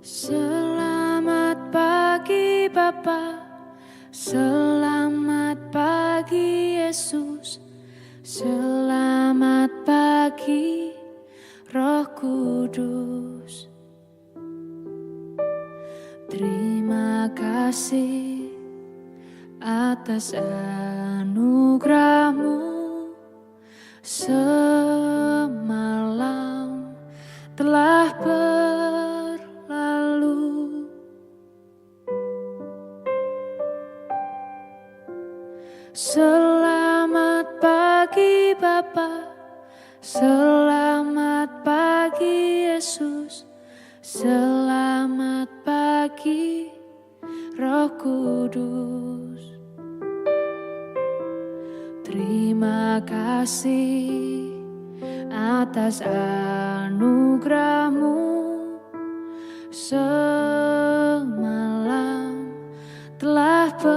Selamat pagi Bapa, selamat pagi Yesus, selamat pagi Roh Kudus. Terima kasih atas anugerah-Mu semalam telah berlalu. Selamat pagi Bapa, selamat pagi Yesus, selamat pagi Roh Kudus. Terima kasih atas anugerah-Mu semalam telah berlalu.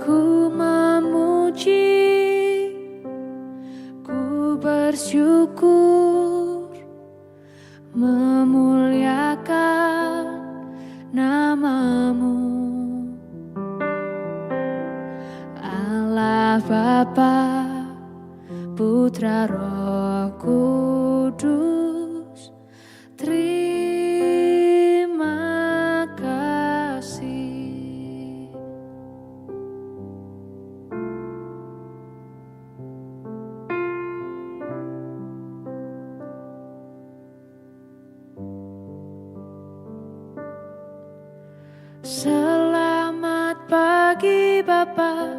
Ku memuji, ku bersyukur, memuliakan nama-Mu, Allah Bapa, Putra Roh Kudus. Terima kasih. Selamat pagi Bapa,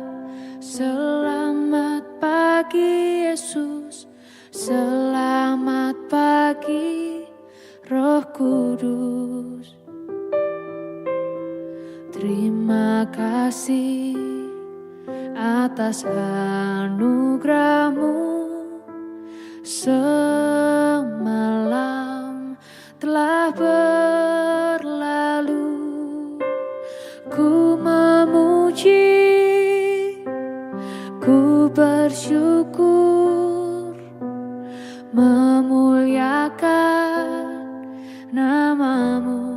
selamat pagi Yesus, selamat pagi Roh Kudus. Terima kasih atas anugerah-Mu semalam telah berlalu. Ku memuji, ku bersyukur, memuliakan nama-Mu,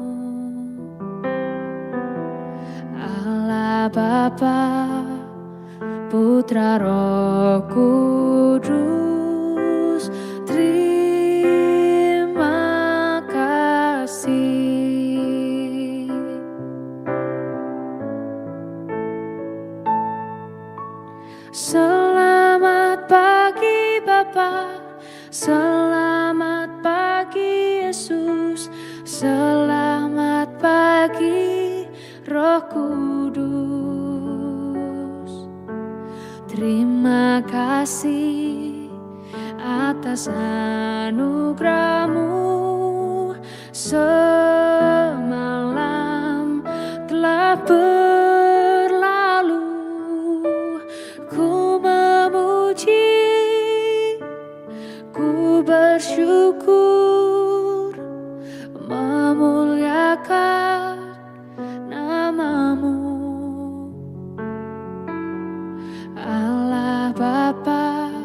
Allah Bapa, Putra Roh Kudus. Terima kasih. Selamat pagi Bapa, selamat pagi Yesus, selamat pagi Roh Kudus. Terima kasih atas anugerah-Mu semalam telah berlalu. Ku memuji, ku bersyukur, memuliakan nama-Mu, Allah Bapa,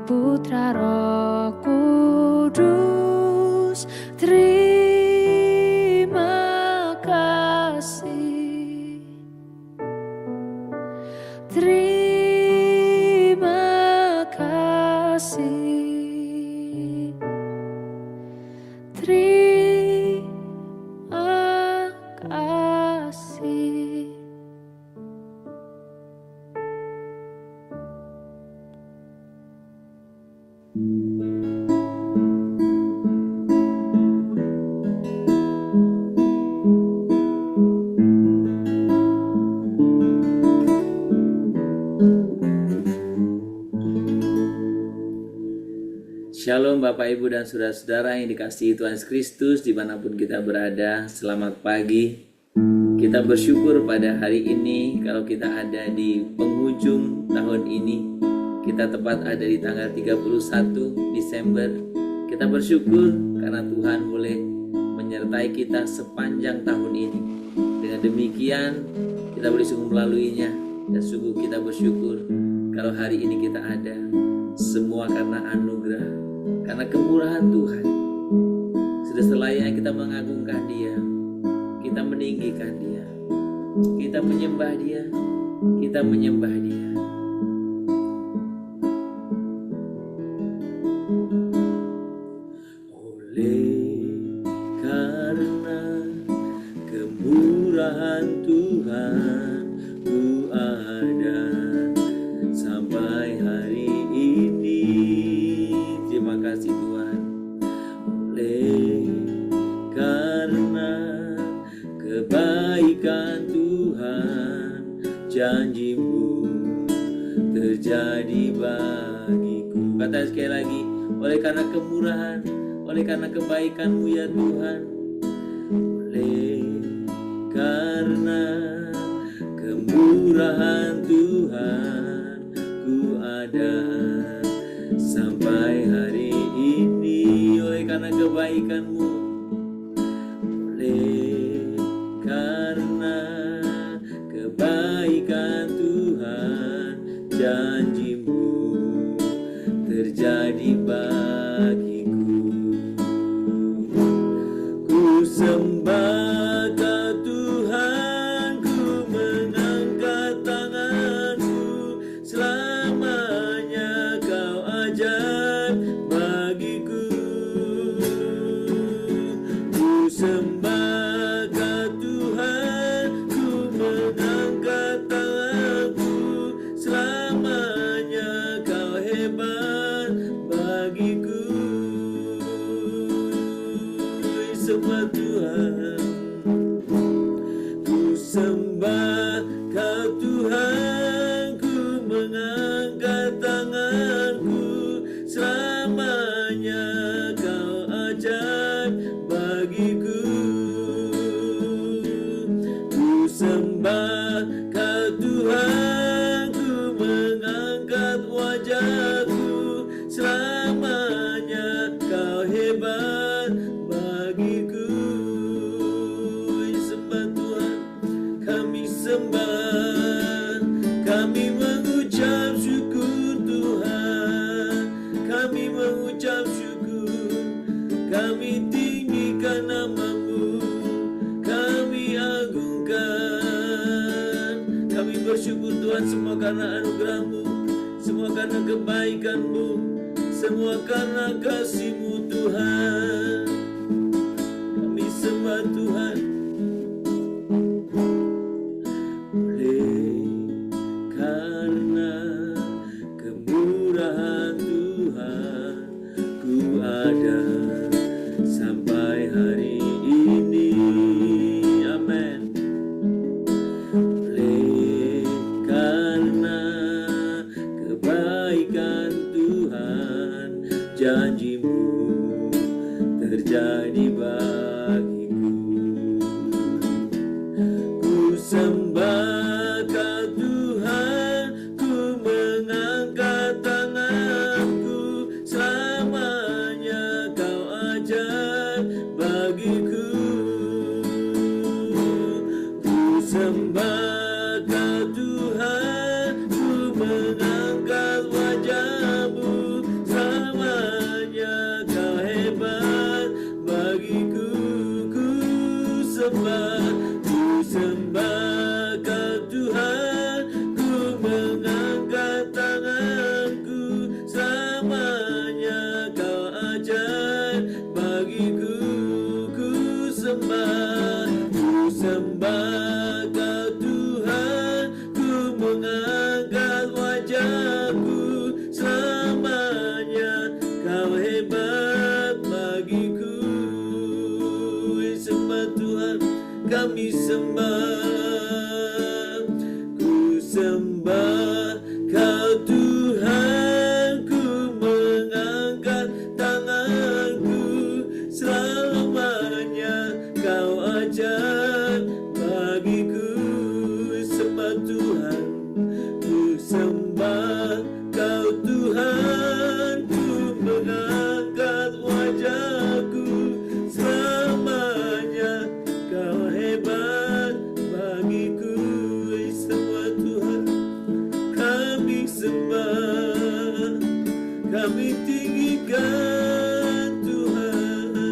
Putra Roh Kudus. Terima kasih. Terima kasih. Terima kasih. Shalom Bapak Ibu dan Saudara-saudara yang dikasihi Tuhan Yesus Kristus dimanapun kita berada. Selamat pagi. Kita bersyukur pada hari ini kalau kita ada di penghujung tahun ini. Kita tepat ada di tanggal 31 Desember. Kita bersyukur karena Tuhan boleh menyertai kita sepanjang tahun ini. Dengan demikian kita boleh sungguh melaluinya. Dan sungguh kita bersyukur kalau hari ini kita ada. Semua karena anugerah, karena kemurahan Tuhan. Sudah selayaknya kita mengagungkan Dia, kita meninggikan Dia, kita menyembah Dia, kita menyembah Dia. Oleh karena kemurahan Tuhan, ku ada sampai hari ini. Terima kasih Tuhan. Oleh karena kebaikan Tuhan, janji-Mu terjadi bagiku. Kata sekali lagi, oleh karena kemurahan, oleh karena kebaikan-Mu ya Tuhan, oleh karena kemurahan Tuhan, ku ada sampai hari ini. Oleh karena kebaikan-Mu, oleh karena kebaikan Tuhan, janji-Mu terjadi bagiku. Ku sembah Kau Tuhan, ku mengangkat tanganku, selamanya Kau ajaib bagiku. Ku sembah Kau Tuhan, ku mengangkat tanganku, selamanya Kau hebat bagiku. Sembah Tuhan, ku sembah Kau Tuhan, ku mengangkat tanganku, selamanya Kau ajaib bagiku. Ku sembah Kau Tuhan, ku mengangkat wajahku, selamanya Kau hebat bagiku. Sembah Tuhan, kami sembah, kami mengucap syukur Tuhan, kami mengucap syukur, kami tinggikan nama-Mu, kami agungkan, kami bersyukur Tuhan, semua karena anugerah-Mu, semua karena kebaikan-Mu, semua karena kasih-Mu Tuhan. Kami sembah Tuhan. Oleh karena kemurahan Tuhan, ku ada sampai hari ini. Amin. Oleh karena kebaikan Tuhan, janji-Mu terjadi bagiku. Ku sembah Kau Tuhan, ku mengangkat tanganku, selamanya Kau ajaib bagiku. Ku sembah Kau Tuhan, ku mengangkat wajah-Mu, selamanya Kau hebat bagiku. Ku sembah Kau Tuhan, ku mengangkat tanganku, selamanya Kau ajaib bagiku. Ku sembah Kau Tuhan, ku mengangkat wajahku, selamanya Kau hebat bagiku. Sembah Tuhan, kami sembah. Ku sembah Kau Tuhan, ku mengangkat tanganku, selamanya Kau ajaib bagiku. Sembah Tuhan, ku sembah Kau Tuhan, ku mengangkat wajahku, selamanya Kau hebat bagiku. Sembah Tuhan, kami sembah, kami tinggikan Tuhan.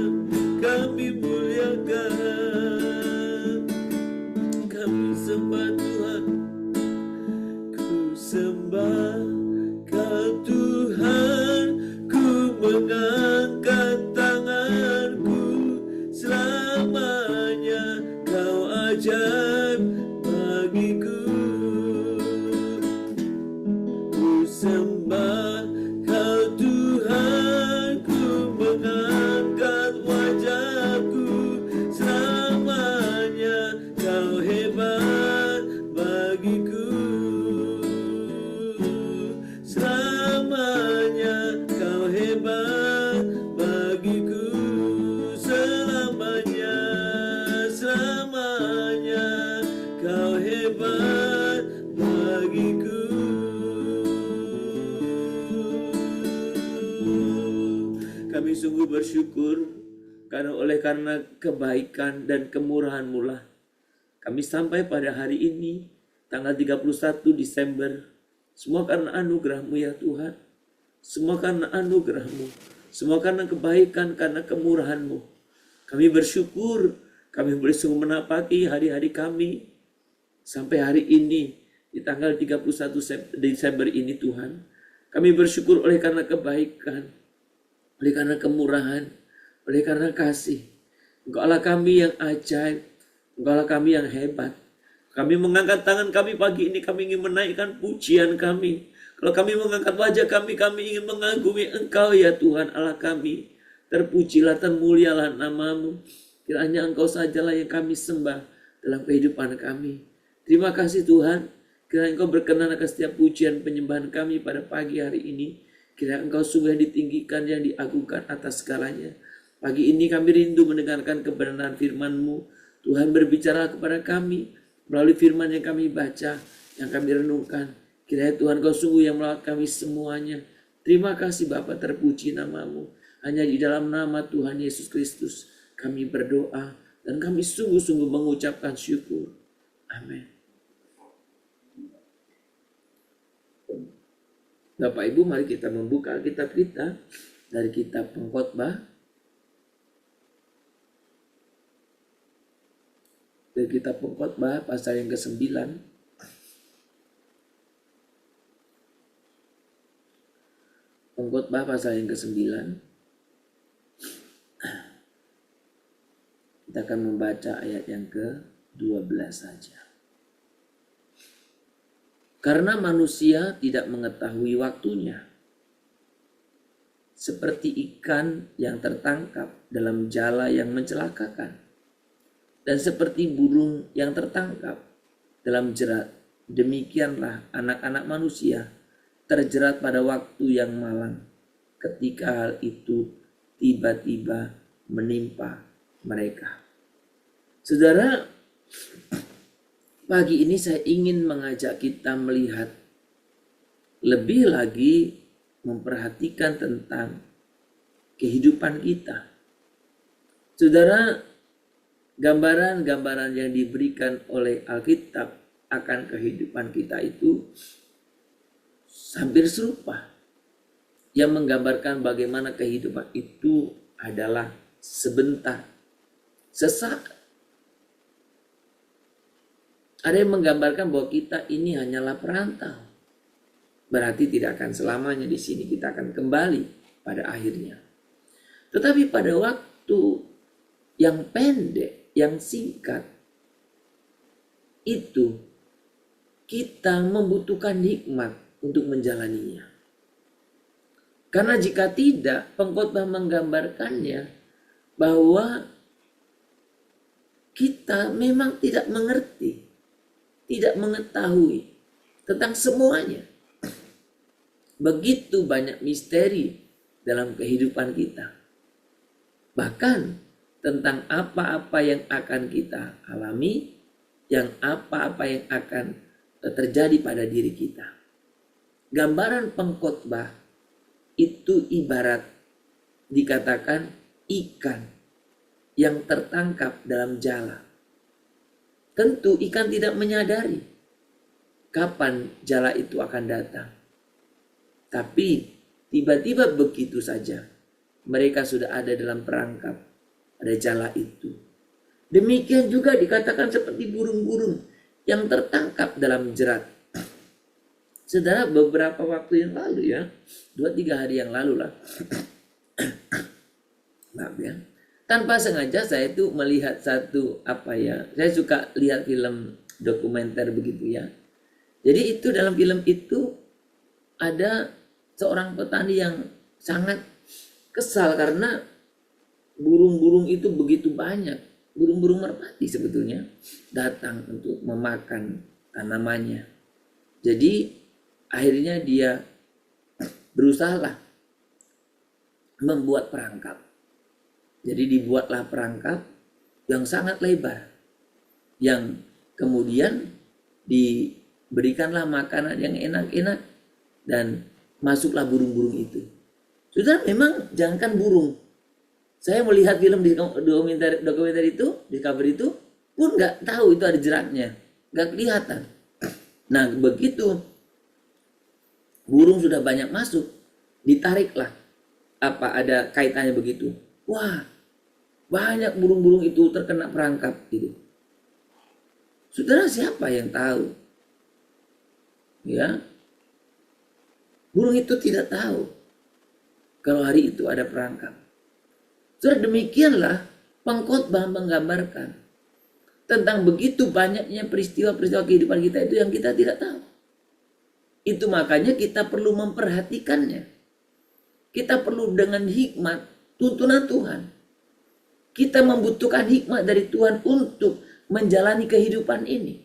Kami sungguh bersyukur karena kebaikan dan kemurahan-Mu lah kami sampai pada hari ini tanggal 31 Desember. Semua karena anugerah-Mu ya Tuhan. Semua karena anugerah-Mu. Semua karena kebaikan, karena kemurahan-Mu. Kami bersyukur kami boleh sungguh menapaki hari-hari kami sampai hari ini di tanggal 31 Desember ini Tuhan. Kami bersyukur oleh karena kebaikan, oleh karena kemurahan, oleh karena kasih. Engkau Allah kami yang ajaib, Engkau Allah kami yang hebat. Kami mengangkat tangan kami pagi ini, kami ingin menaikkan pujian kami. Kalau kami mengangkat wajah kami ingin mengagumi Engkau ya Tuhan Allah kami. Terpujilah, termulialah nama-Mu. Kiranya Engkau sajalah yang kami sembah dalam kehidupan kami. Terima kasih Tuhan. Kiranya Engkau berkenan akan setiap pujian penyembahan kami pada pagi hari ini. Kiranya Engkau sungguh yang ditinggikan, yang diagungkan atas segalanya. Pagi ini kami rindu mendengarkan kebenaran firman-Mu. Tuhan berbicara kepada kami melalui firman yang kami baca, yang kami renungkan. Kiranya Tuhan Kau sungguh yang melawat kami semuanya. Terima kasih Bapa, terpuji nama-Mu. Hanya di dalam nama Tuhan Yesus Kristus kami berdoa dan kami sungguh-sungguh mengucapkan syukur. Amin. Bapak Ibu, mari kita membuka Alkitab kita dari kitab Pengkhotbah. Dari kitab Pengkhotbah pasal yang ke-9. Pengkhotbah pasal yang ke-9. Kita akan membaca ayat yang ke-12 saja. Karena manusia tidak mengetahui waktunya, seperti ikan yang tertangkap dalam jala yang mencelakakan, dan seperti burung yang tertangkap dalam jerat, demikianlah anak-anak manusia terjerat pada waktu yang malang, ketika hal itu tiba-tiba menimpa mereka. Saudara, pagi ini saya ingin mengajak kita melihat lebih lagi, memperhatikan tentang kehidupan kita. Saudara, gambaran-gambaran yang diberikan oleh Alkitab akan kehidupan kita itu hampir serupa. Yang menggambarkan bagaimana kehidupan itu adalah sebentar, sesaat. Ada yang menggambarkan bahwa kita ini hanyalah perantau. Berarti tidak akan selamanya di sini, kita akan kembali pada akhirnya. Tetapi pada waktu yang pendek, yang singkat, itu kita membutuhkan hikmat untuk menjalaninya. Karena jika tidak, pengkhotbah menggambarkannya bahwa kita memang tidak mengerti, tidak mengetahui tentang semuanya. Begitu banyak misteri dalam kehidupan kita. Bahkan tentang apa-apa yang akan kita alami, yang apa-apa yang akan terjadi pada diri kita. Gambaran pengkhotbah itu ibarat dikatakan ikan yang tertangkap dalam jala. Tentu ikan tidak menyadari kapan jala itu akan datang. Tapi tiba-tiba begitu saja mereka sudah ada dalam perangkap pada jala itu. Demikian juga dikatakan seperti burung-burung yang tertangkap dalam jerat. Saudara, beberapa waktu yang lalu ya, 2-3 hari yang lalu lah. Maaf ya. Tanpa sengaja saya itu melihat satu saya suka lihat film dokumenter begitu ya. Jadi itu dalam film itu ada seorang petani yang sangat kesal karena burung-burung itu begitu banyak. Burung-burung merpati sebetulnya datang untuk memakan tanamannya. Jadi akhirnya dia berusaha membuat perangkap. Jadi dibuatlah perangkap yang sangat lebar, yang kemudian diberikanlah makanan yang enak-enak dan masuklah burung-burung itu. Sudah memang jangankan burung. Saya melihat film di dokumenter itu, di cover itu pun nggak tahu itu ada jeratnya, nggak kelihatan. Nah begitu burung sudah banyak masuk, ditariklah. Apa ada kaitannya begitu? Wah, banyak burung-burung itu terkena perangkap gitu. Saudara, siapa yang tahu? Ya, burung itu tidak tahu kalau hari itu ada perangkap. Saudara, demikianlah pengkhotbah menggambarkan tentang begitu banyaknya peristiwa-peristiwa kehidupan kita itu yang kita tidak tahu. Itu makanya kita perlu memperhatikannya. Kita perlu dengan hikmat tuntunan Tuhan. Kita membutuhkan hikmat dari Tuhan untuk menjalani kehidupan ini.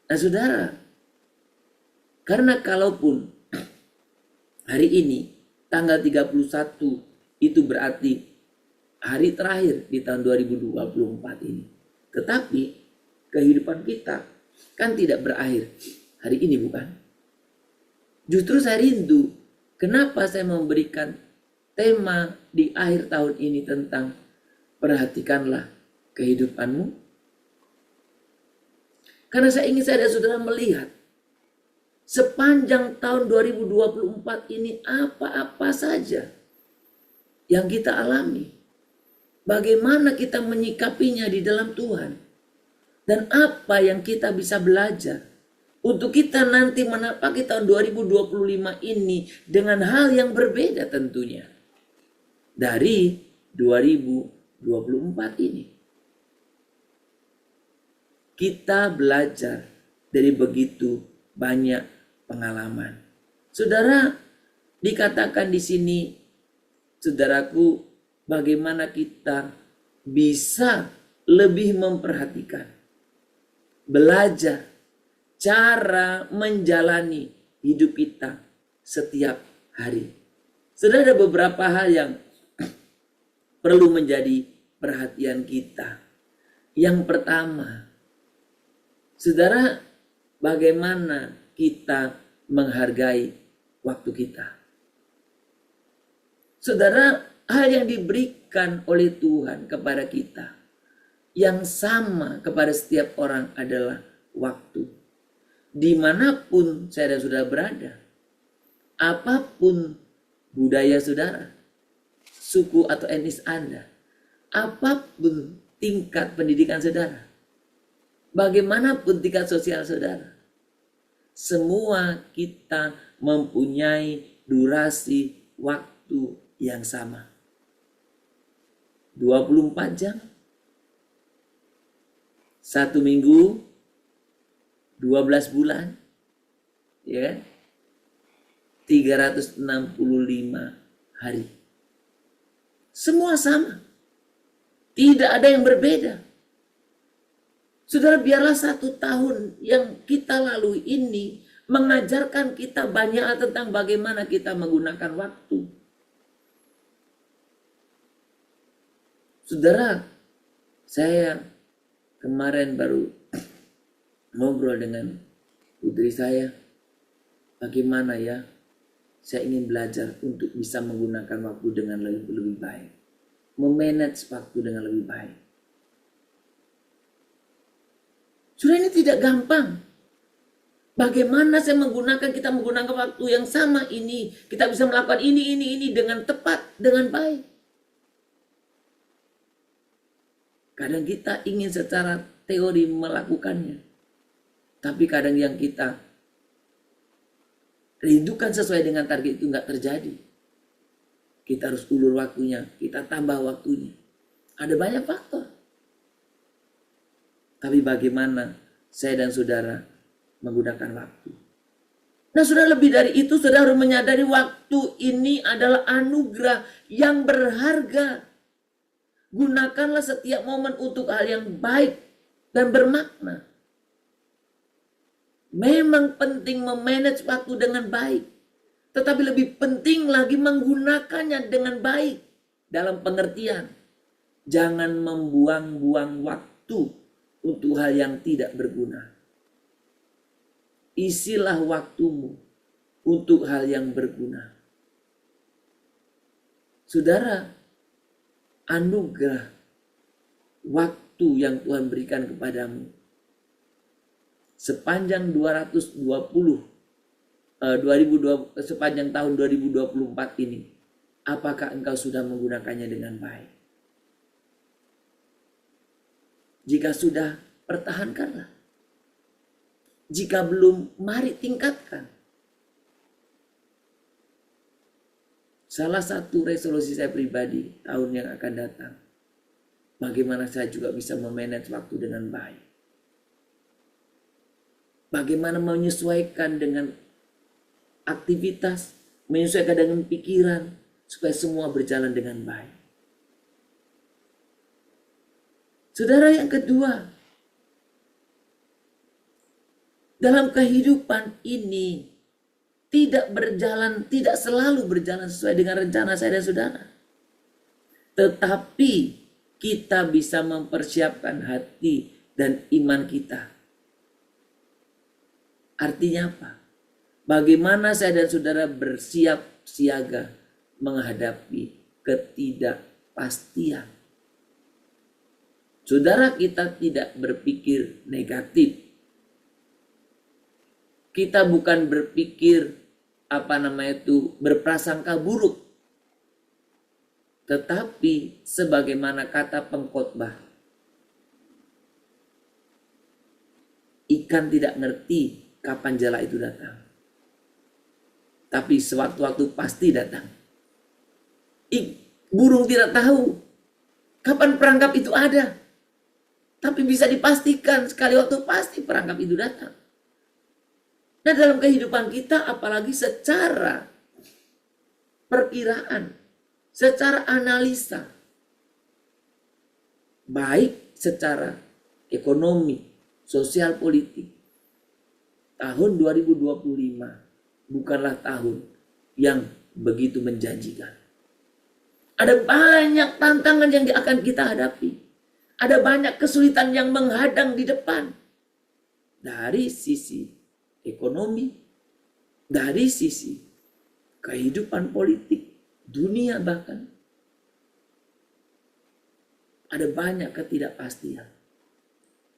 Nah saudara, karena kalaupun hari ini tanggal 31 itu berarti hari terakhir di tahun 2024 ini. Tetapi kehidupan kita kan tidak berakhir hari ini, bukan? Justru saya rindu, kenapa saya memberikan tema di akhir tahun ini tentang perhatikanlah kehidupanmu. Karena saya ingin saya dan saudara melihat sepanjang tahun 2024 ini apa-apa saja yang kita alami. Bagaimana kita menyikapinya di dalam Tuhan. Dan apa yang kita bisa belajar untuk kita nanti menapaki tahun 2025 ini dengan hal yang berbeda tentunya dari 2024 ini. Kita belajar dari begitu banyak pengalaman. Saudara, dikatakan di sini, saudaraku, bagaimana kita bisa lebih memperhatikan, belajar cara menjalani hidup kita setiap hari. Saudara, ada beberapa hal yang perlu menjadi perhatian kita. Yang pertama, saudara, bagaimana kita menghargai waktu kita. Saudara, hal yang diberikan oleh Tuhan kepada kita yang sama kepada setiap orang adalah waktu. Dimanapun saya dan saudara berada, apapun budaya saudara, suku atau etnis Anda, apapun tingkat pendidikan saudara, bagaimanapun tingkat sosial saudara, semua kita mempunyai durasi waktu yang sama. 24 jam, 1 minggu, 12 bulan, ya, 365 hari. Semua sama. Tidak ada yang berbeda. Saudara, biarlah 1 tahun yang kita lalui ini mengajarkan kita banyak hal tentang bagaimana kita menggunakan waktu. Saudara, saya kemarin baru ngobrol dengan putri saya. Bagaimana ya, saya ingin belajar untuk bisa menggunakan waktu dengan lebih baik. Memanage waktu dengan lebih baik. Sudah, ini tidak gampang. Bagaimana kita menggunakan waktu yang sama ini. Kita bisa melakukan ini dengan tepat, dengan baik. Kadang kita ingin secara teori melakukannya. Tapi kadang yang kita rindukan sesuai dengan target itu nggak terjadi. Kita harus ulur waktunya, kita tambah waktunya. Ada banyak faktor. Tapi bagaimana saya dan saudara menggunakan waktu. Nah, saudara, lebih dari itu, saudara harus menyadari waktu ini adalah anugerah yang berharga. Gunakanlah setiap momen untuk hal yang baik dan bermakna. Memang penting memanage waktu dengan baik. Tetapi lebih penting lagi menggunakannya dengan baik. Dalam pengertian, jangan membuang-buang waktu untuk hal yang tidak berguna. Isilah waktumu untuk hal yang berguna. Saudara, anugerah waktu yang Tuhan berikan kepadamu sepanjang 2020 sepanjang tahun 2024 ini, apakah engkau sudah menggunakannya dengan baik? Jika sudah, pertahankanlah. Jika belum, mari tingkatkan. Salah satu resolusi saya pribadi tahun yang akan datang, bagaimana saya juga bisa memanage waktu dengan baik. Bagaimana menyesuaikan dengan aktivitas, menyesuaikan dengan pikiran, supaya semua berjalan dengan baik. Saudara, yang kedua, dalam kehidupan ini tidak selalu berjalan sesuai dengan rencana saya dan saudara. Tetapi kita bisa mempersiapkan hati dan iman kita. Artinya apa? Bagaimana saya dan saudara bersiap siaga menghadapi ketidakpastian. Saudara, kita tidak berpikir negatif. Kita bukan berpikir berprasangka buruk. Tetapi sebagaimana kata pengkhotbah, ikan tidak ngerti kapan jala itu datang, tapi sewaktu-waktu pasti datang. Burung tidak tahu kapan perangkap itu ada, tapi bisa dipastikan sekali waktu pasti perangkap itu datang. Nah, dalam kehidupan kita, apalagi secara perkiraan, secara analisa, baik secara ekonomi, sosial, politik, tahun 2025 bukanlah tahun yang begitu menjanjikan. Ada banyak tantangan yang akan kita hadapi. Ada banyak kesulitan yang menghadang di depan. Dari sisi ekonomi, dari sisi kehidupan politik, dunia bahkan. Ada banyak ketidakpastian.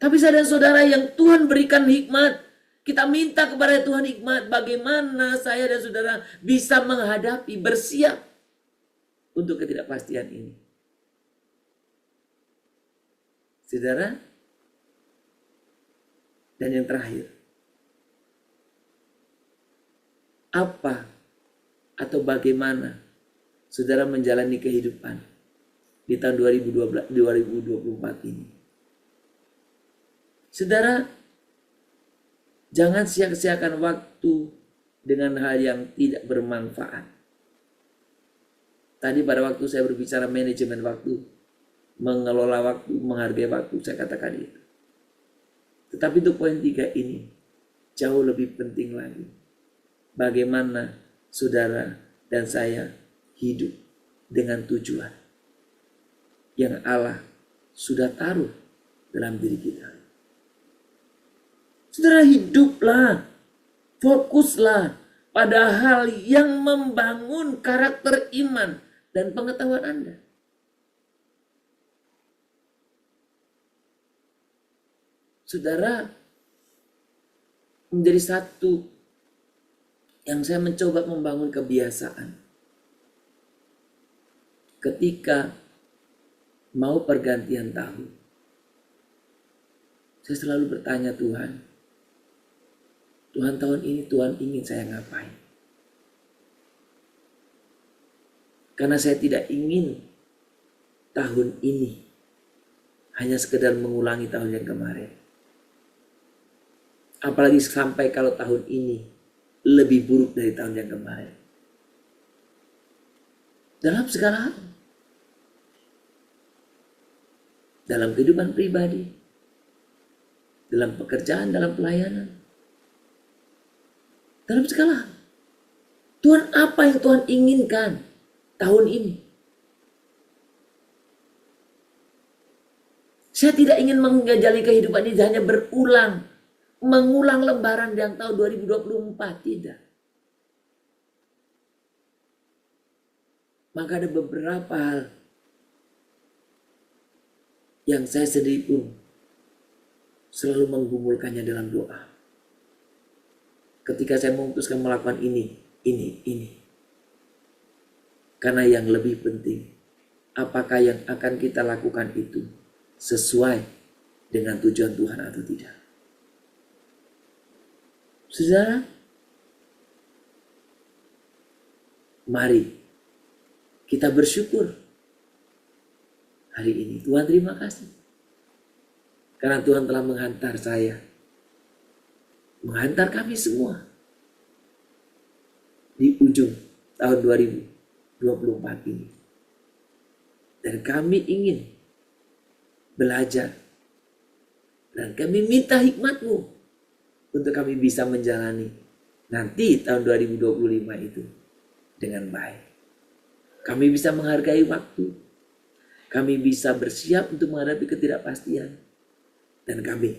Tapi saya dan saudara yang Tuhan berikan hikmat, kita minta kepada Tuhan hikmat bagaimana saya dan saudara bisa menghadapi, bersiap untuk ketidakpastian ini. Saudara, dan yang terakhir, apa atau bagaimana saudara menjalani kehidupan di tahun 2024 ini? Saudara, jangan sia-siakan waktu dengan hal yang tidak bermanfaat. Tadi pada waktu saya berbicara manajemen waktu, mengelola waktu, menghargai waktu, saya katakan itu. Tetapi untuk poin 3 ini jauh lebih penting lagi. Bagaimana saudara dan saya hidup dengan tujuan yang Allah sudah taruh dalam diri kita. Saudara, hiduplah, fokuslah pada hal yang membangun karakter iman dan pengetahuan Anda. Saudara, menjadi satu yang saya mencoba membangun kebiasaan. Ketika mau pergantian tahun, saya selalu bertanya Tuhan, tahun ini Tuhan ingin saya ngapain? Karena saya tidak ingin tahun ini hanya sekedar mengulangi tahun yang kemarin. Apalagi sampai kalau tahun ini lebih buruk dari tahun yang kemarin. Dalam segala hal. Dalam kehidupan pribadi. Dalam pekerjaan, dalam pelayanan. Dalam segala hal. Tuhan, apa yang Tuhan inginkan tahun ini? Saya tidak ingin menjalani kehidupan ini hanya mengulang lembaran yang tahun 2024, tidak. Maka ada beberapa hal yang saya sendiri pun selalu menggumulkannya dalam doa. Ketika saya memutuskan melakukan ini. Karena yang lebih penting, apakah yang akan kita lakukan itu sesuai dengan tujuan Tuhan atau tidak. Saudara, mari kita bersyukur hari ini. Tuhan, terima kasih. Karena Tuhan telah menghantar saya, menghantar kami semua di ujung tahun 2024 ini. Dan kami ingin belajar. Dan kami minta hikmat-Mu untuk kami bisa menjalani nanti tahun 2025 itu dengan baik. Kami bisa menghargai waktu. Kami bisa bersiap untuk menghadapi ketidakpastian. Dan kami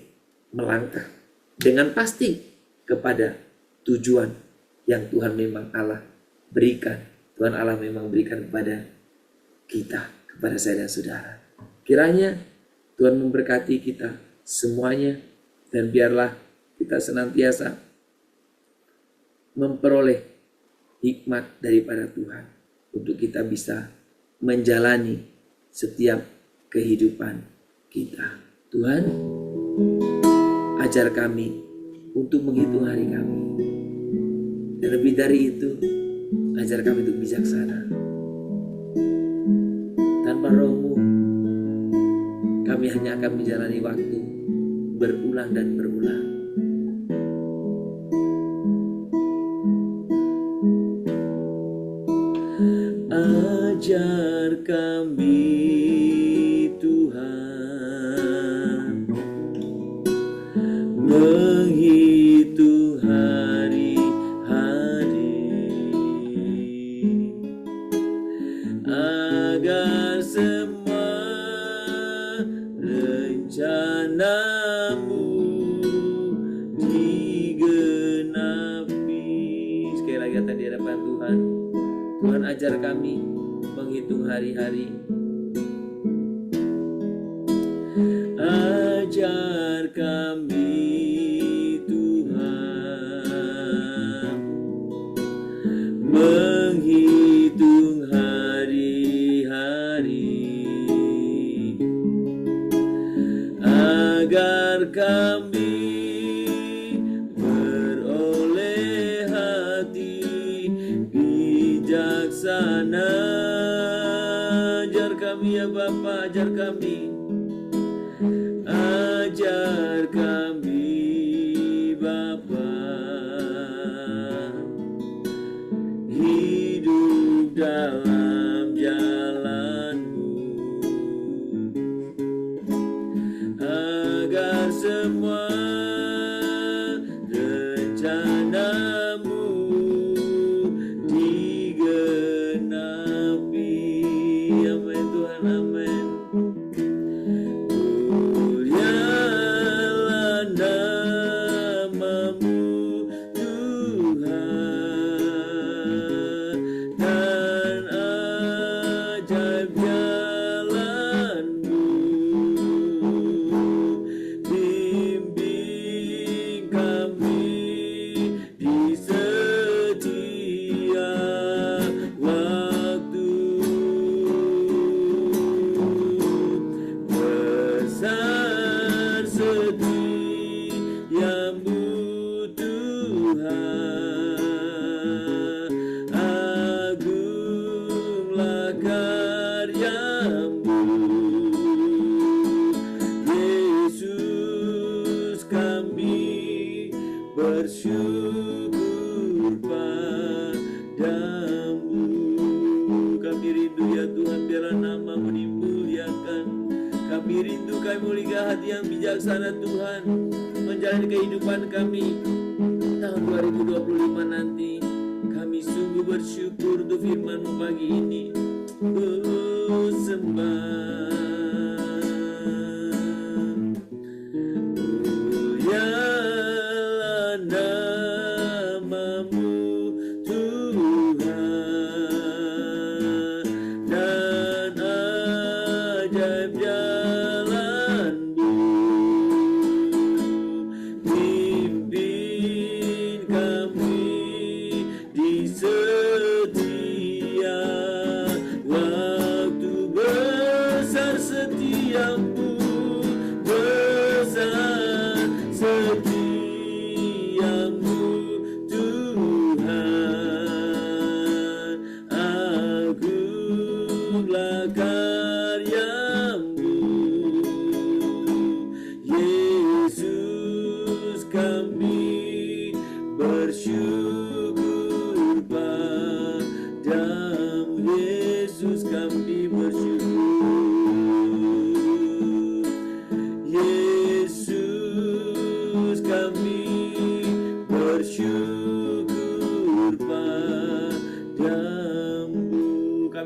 melangkah dengan pasti kepada tujuan yang Tuhan memang Allah berikan. Tuhan Allah memang berikan kepada kita, kepada saya dan saudara. Kiranya Tuhan memberkati kita semuanya, dan biarlah kita senantiasa memperoleh hikmat daripada Tuhan untuk kita bisa menjalani setiap kehidupan kita. Tuhan, ajar kami untuk menghitung hari kami. Dan lebih dari itu, ajar kami untuk bijaksana. Tanpa Roh-Mu, kami hanya akan menjalani waktu berulang dan berulang. Ajar kami Tuhan menghitung hari-hari, agar semua rencana-Mu digenapi. Sekali lagi kata di hadapan Tuhan. Tuhan, ajar kami menghitung hari-hari. Ajar kami Tuhan menghitung hari-hari, agar kami beroleh hati bijaksana. Ajar kami ya Bapa, ajar kami. Ajar kami Bapa, hidup dalam jalan-Mu, agar semua rencana-Mu digenapi. Amin Tuhan, amin. Mulialah nama-Mu Tuhan, dan ajaib jalan-Mu. Bimbing kami di setiap waktu, besar setiamu Tuhan, agunglah karya-Mu. Yesus, kami bersyukur padamu. Kami rindu ya Tuhan, biarlah nama-Mu dimuliakan. Kami rindu, kami memiliki hati yang bijaksana Tuhan, menjalani kehidupan kami tahun 2025 nanti. Kami sungguh bersyukur untuk firman-Mu pagi ini. Oh, sembah. Mulialah nama-Mu Tuhan,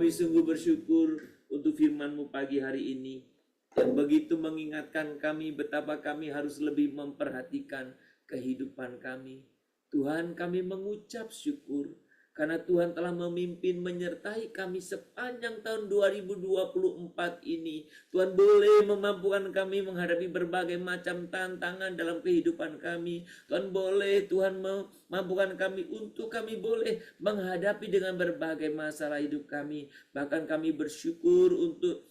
kami sungguh bersyukur untuk firman-Mu pagi hari ini, yang begitu mengingatkan kami betapa kami harus lebih memperhatikan kehidupan kami. Tuhan, kami mengucap syukur karena Tuhan telah memimpin menyertai kami sepanjang tahun 2024 ini. Tuhan boleh memampukan kami menghadapi berbagai macam tantangan dalam kehidupan kami. Tuhan boleh, Tuhan memampukan kami untuk kami boleh menghadapi dengan berbagai masalah hidup kami. Bahkan kami bersyukur untuk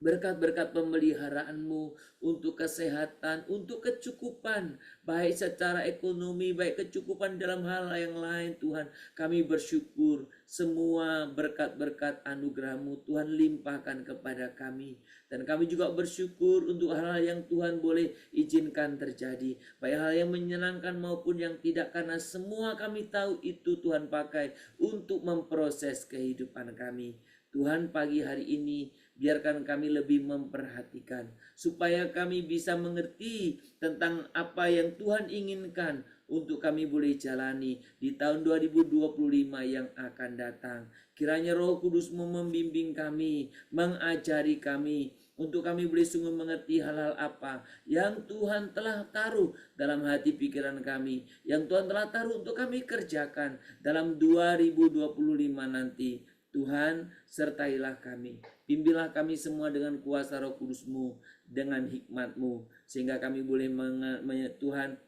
berkat-berkat pemeliharaan-Mu, untuk kesehatan, untuk kecukupan, baik secara ekonomi, baik kecukupan dalam hal yang lain. Tuhan, kami bersyukur semua berkat-berkat anugerah-Mu Tuhan limpahkan kepada kami. Dan kami juga bersyukur untuk hal-hal yang Tuhan boleh izinkan terjadi, baik hal yang menyenangkan maupun yang tidak, karena semua kami tahu itu Tuhan pakai untuk memproses kehidupan kami. Tuhan, pagi hari ini biarkan kami lebih memperhatikan supaya kami bisa mengerti tentang apa yang Tuhan inginkan untuk kami boleh jalani di tahun 2025 yang akan datang. Kiranya Roh Kudus-Mu membimbing kami, mengajari kami, untuk kami boleh sungguh mengerti hal-hal apa yang Tuhan telah taruh dalam hati pikiran kami, yang Tuhan telah taruh untuk kami kerjakan dalam 2025 nanti. Tuhan, sertailah kami, bimbinglah kami semua dengan kuasa Roh Kudus-Mu, dengan hikmat-Mu, sehingga kami boleh Tuhan,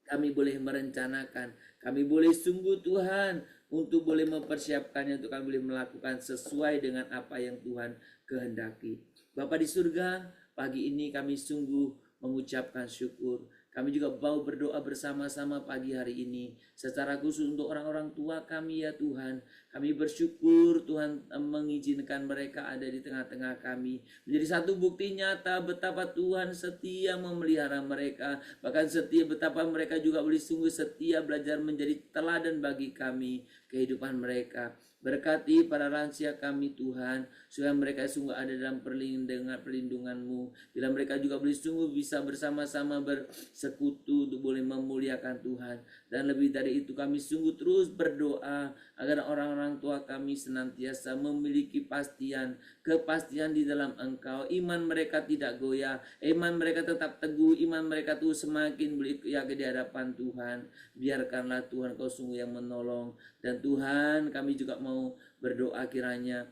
kami boleh merencanakan, kami boleh sungguh Tuhan untuk boleh mempersiapkannya, untuk kami boleh melakukan sesuai dengan apa yang Tuhan kehendaki. Bapa di surga, pagi ini kami sungguh mengucapkan syukur. Kami juga mau berdoa bersama-sama pagi hari ini, secara khusus untuk orang-orang tua kami ya Tuhan. Kami bersyukur Tuhan mengizinkan mereka ada di tengah-tengah kami, menjadi satu bukti nyata betapa Tuhan setia memelihara mereka, bahkan setia betapa mereka juga boleh sungguh setia belajar menjadi teladan bagi kami kehidupan mereka. Berkati para lansia kami Tuhan, supaya mereka sungguh ada dalam perlindungan-Mu. Bila mereka juga boleh sungguh bisa bersama-sama bersekutu untuk boleh memuliakan Tuhan. Dan lebih dari itu kami sungguh terus berdoa agar orang-orang tua kami senantiasa memiliki kepastian di dalam Engkau. Iman mereka tidak goyah, iman mereka tetap teguh, iman mereka tuh semakin yakin di hadapan Tuhan. Biarkanlah Tuhan Kau sungguh yang menolong. Dan Tuhan, kami juga mau berdoa kiranya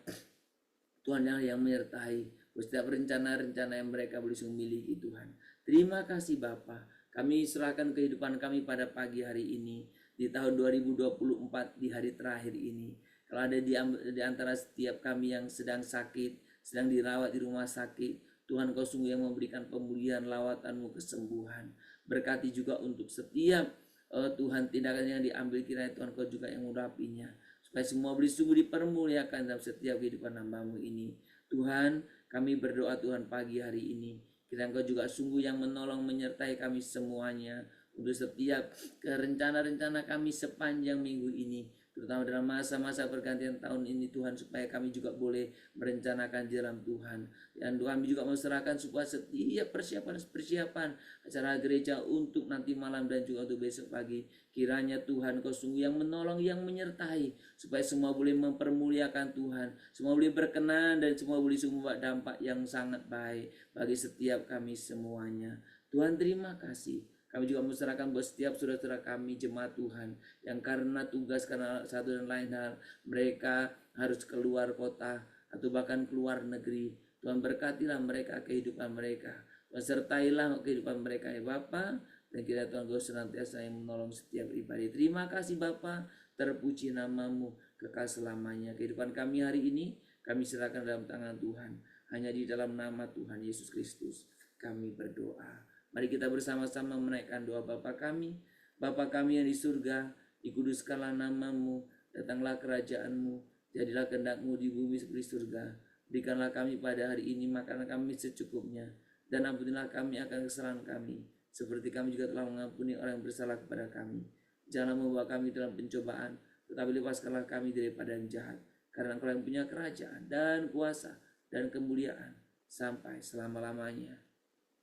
Tuhan yang menyertai setiap rencana-rencana yang mereka boleh miliki Tuhan. Terima kasih Bapa. Kami serahkan kehidupan kami pada pagi hari ini, di tahun 2024, di hari terakhir ini. Kalau ada di antara setiap kami yang sedang sakit, sedang dirawat di rumah sakit, Tuhan Kau sungguh yang memberikan pemulihan, lawatan-Mu, kesembuhan. Berkati juga untuk setiap Tuhan tindakan yang diambil, kiranya Tuhan Kau juga yang mengurapinya, supaya semua boleh sungguh dipermuliakan dalam setiap kehidupan hamba-Mu ini. Tuhan, kami berdoa Tuhan pagi hari ini, kiranya Kau juga sungguh yang menolong menyertai kami semuanya untuk setiap rencana-rencana kami sepanjang minggu ini, terutama dalam masa-masa pergantian tahun ini Tuhan, supaya kami juga boleh merencanakan jalan Tuhan. Dan kami juga menserahkan supaya setiap persiapan acara gereja untuk nanti malam dan juga untuk besok pagi, kiranya Tuhan Kau sungguh yang menolong, yang menyertai, supaya semua boleh mempermuliakan Tuhan, semua boleh berkenan, dan semua boleh sungguh membawa dampak yang sangat baik bagi setiap kami semuanya. Tuhan, terima kasih. Kami juga menserahkan buat setiap saudara-saudara kami, jemaat Tuhan, yang karena tugas, karena satu dan lain hal, mereka harus keluar kota atau bahkan keluar negeri. Tuhan, berkatilah mereka, kehidupan mereka. Tuhan, sertailah kehidupan mereka ya Bapa. Dan kiranya Tuhan Kau senantiasa yang menolong setiap pribadi. Terima kasih Bapa, terpuji nama-Mu kekal selamanya. Kehidupan kami hari ini kami serahkan dalam tangan Tuhan. Hanya di dalam nama Tuhan Yesus Kristus kami berdoa. Mari kita bersama-sama menaikkan doa Bapa kami. Bapa kami yang di surga, dikuduskanlah nama-Mu, datanglah kerajaan-Mu, jadilah kehendak-Mu di bumi seperti surga. Berikanlah kami pada hari ini makanan kami secukupnya, dan ampunilah kami akan kesalahan kami, seperti kami juga telah mengampuni orang yang bersalah kepada kami. Janganlah membawa kami dalam pencobaan, tetapi lepaskanlah kami daripada yang jahat, karena Engkau yang punya kerajaan dan kuasa dan kemuliaan sampai selama-lamanya.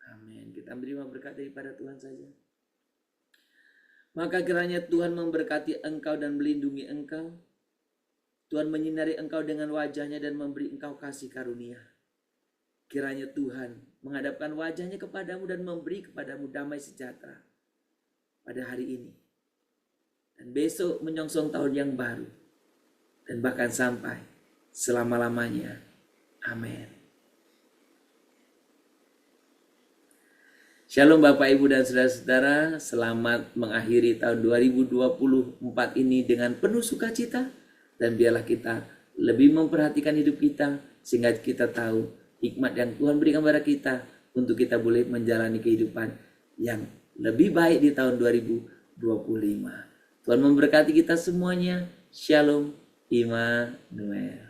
Amin. Kita menerima berkat daripada Tuhan saja. Maka kiranya Tuhan memberkati engkau dan melindungi engkau. Tuhan Tuhan menyinari engkau dengan wajahnya dan memberi engkau kasih karunia. Kiranya Tuhan menghadapkan wajahnya kepadamu dan memberi kepadamu damai sejahtera pada hari ini. Dan besok menyongsong tahun yang baru. Dan bahkan sampai selama-lamanya. Amin. Shalom Bapak Ibu dan Saudara-saudara, selamat mengakhiri tahun 2024 ini dengan penuh sukacita, dan biarlah kita lebih memperhatikan hidup kita sehingga kita tahu hikmat yang Tuhan berikan kepada kita untuk kita boleh menjalani kehidupan yang lebih baik di tahun 2025. Tuhan memberkati kita semuanya. Shalom Immanuel.